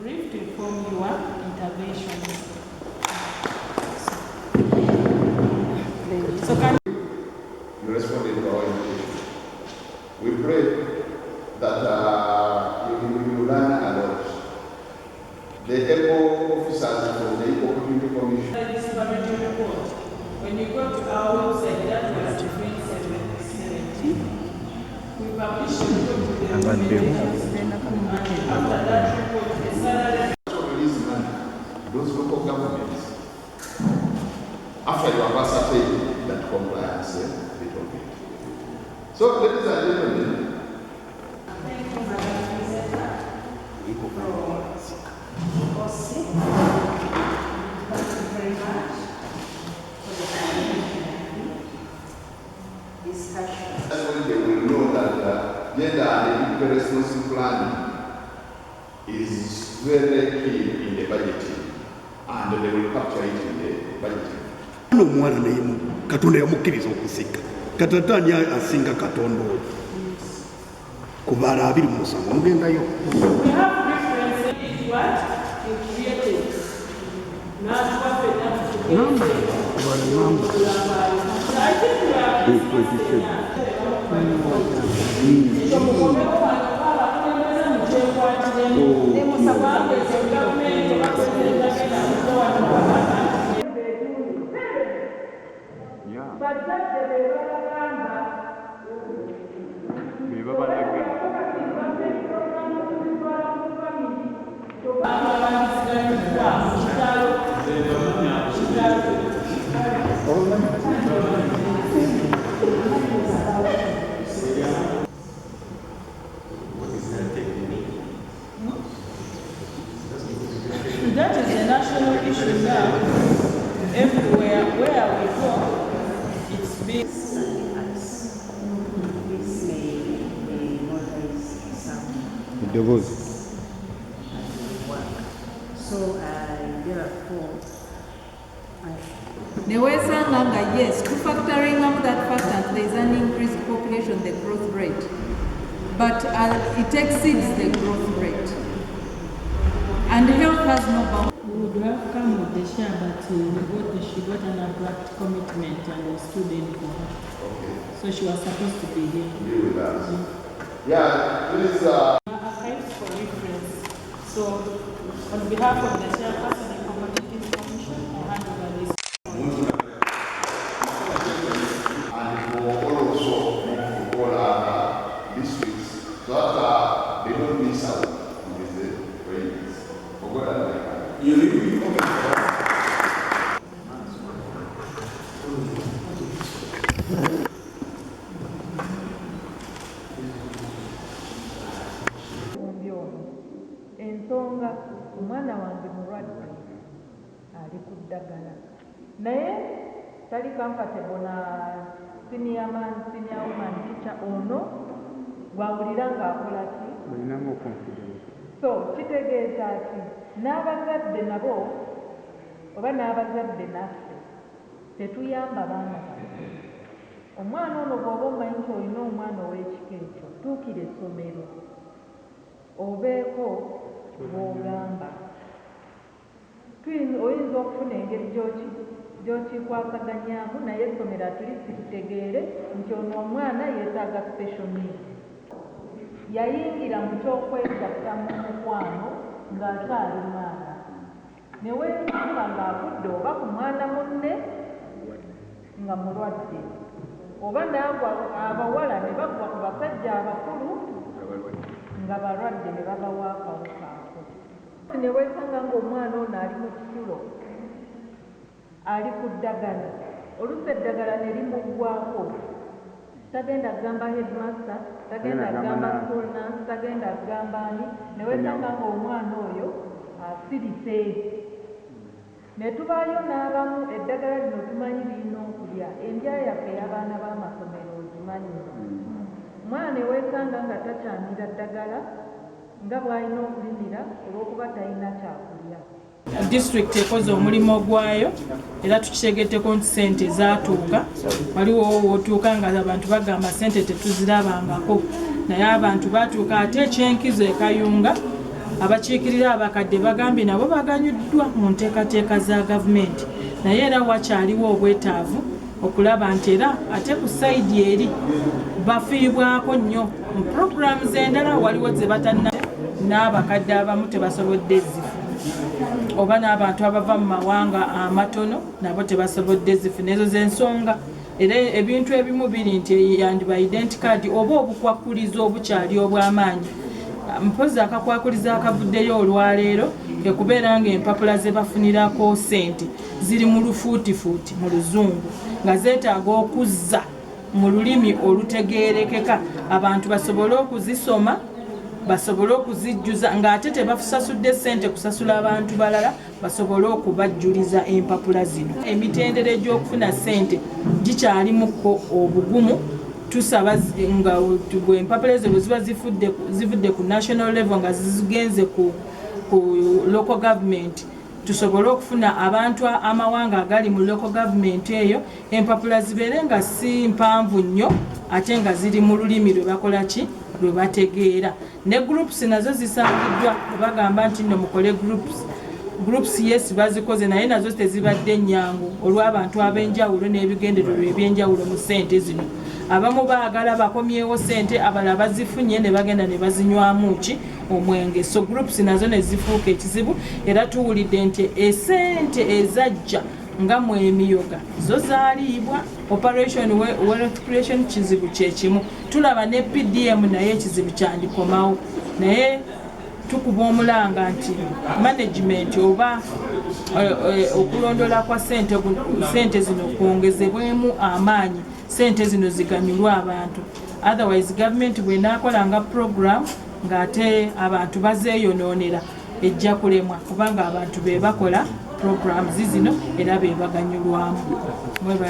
brief to inform your interventions. So can you responded to our invitation. We pray that you learn a lot. The ECO officers from the ECO Community Commission. When you go to our website, that was 2017. We published a report to the recommendations, and after that report, the salary. Release money to those local governments after you have ascertained that compliance with it. So, ladies and gentlemen, Thank you, Madam President. Thank you very much for the discussion. that's when they will know that gender and equal responsive planning is very key in the budgeting, and they will capture it in the budgeting. No mwana naye Katonda yamukkiriza okusika katatani asinga Katonda kubaala 27 mugendayo. We have reference in what you created. Not perfect enough to Number. So I think we are that is a national issue now. Everywhere where we go, it's big. So therefore, yes, to factoring up that fact that there is an increased population, the growth rate, but it exceeds the growth rate. And health has no bound. We would have come with the share, but she got an abrupt commitment and we stood in for her. Okay. So she was supposed to be here. Be with us. Yeah, please. Archives for reference. So, on behalf of the chairperson of the Community Commission, I hand over this. And for also for all our districts, so that they don't miss out with the ratings. For God and my God. You really ensonga omwana wange mulwadde ali ku ddagala naye tali comfortable na senior woman teacher ono bwawulira ng'akola ki so kitegeeza ki n'abazadde nabo oba n'abazadde naffe tetuyamba baana baffe. Omwana ono bw'oba omanyi nti olina omwana ow'ekika ekyo tuukira essomero obeeko bw'ogamba oyinza okufuna engeri gy'okikwasaganyaamu naye essomero atulisi tutegeere nti ono omwana yeetaaga special needs. Yayingira mu ky'okwegatta mu mukwano ng'akyali mwana ne weesanga ng'agudde oba ku mwana munne nga mulwadde oba naagwa abawala ne bagwa ku basajja abakulu nga balwadde ne babawa akawuka ako. Ne weesanga ng'omwana ono ali mu kisulo ali ku ddagala oluusi eddagala ne limuggwako tagenda kugamba headmaster, tagenda kugamba school nurse, tagenda kugamba ani, ne weesanga ng'omwana oyo asirise. Ne tubaayo n'abamu eddagala lino tumanyi lirina okulya endya yaffe y'abaana b'amasomero ogimanyi. Mwana ne weesanga nga takyamira ddagala nga bw'alina okulimira olw'okuba talina kyakulya. District ekoze omulimu gwayo era tukitegeddeko nti ssente zaatuuka. Waliwo wootuuka nga abantu bagamba ssente tetuzirabangako naye abantu baatuuka. Ate ekyenkizo e Kayunga abakiikirira abakadde bagambye nabo baganyuddwa mu nteekateeka za gavumenti, naye era wakyaliwo obwetaavu okulaba nti era ate ku sayidi eri bafiibwako nnyo mu programs endala waliwo ze batanna n'abakadde abamu tebasobodde zifu oba n'abantu abava mu mawanga amatono nabo tebasobodde zifu. Nezo z'ensonga era ebintu ebimu biri nti yandiba identity card oba obukwakulizo obukyali obw'amaanyi. Mpozi akakwakulizo akavuddeyo olwaleero ekubeera ng'empapula ze bafunirako ssente ziri mu lufuutifuuti mu luzungu nga zeetaaga okuzza mu lulimi olutegeerekeka abantu basobole okuzisoma basobole okuzijjuza ng'ate tebasasudde ssente kusasula abantu balala basobole okubajjuliza empapula zino. Emitendera egy'okufuna ssente gikyalimuko obugumu. Tusaba nga empapula ezo bwe ziba zivudde ku national level nga zigenze ku local government tusobole okufuna abantu amawanga agali mu local government eyo empapula zibeere nga si mpanvu nnyo ate nga ziri mu lulimi lwe bakola ki lwe bategeera. Ne groups nazo zisangiddwa bagamba nti nno mukole groups yes bazikoze naye nazo tezibadde nnyangu olw'abantu ab'enjawulo n'ebigendererwa eby'enjawulo mu ssente zino. Abamu baagala bakomyewo ssente abalala bazifunye ne bagenda ne bazinywamu ki omwenge. So groups nazo ne zifuuka ekizibu era tuwulidde nti essente ezajja nga mu emiyoga zo zaaliibwa. Operation Wealth Creation kizibu kyekimu. Tulaba ne PDM naye ekizibu kyandikomawo naye tukuba omulanga nti management oba okulondola kwa ssente zino kwongezebwemu amaanyi ssente zino ziganyulwa abantu. Otherwise government bw'enaakolanga program ng'ate abantu bazeeyonoonera ejja kulemwa kubanga abantu be bakola programs zino era be baganyulwamu.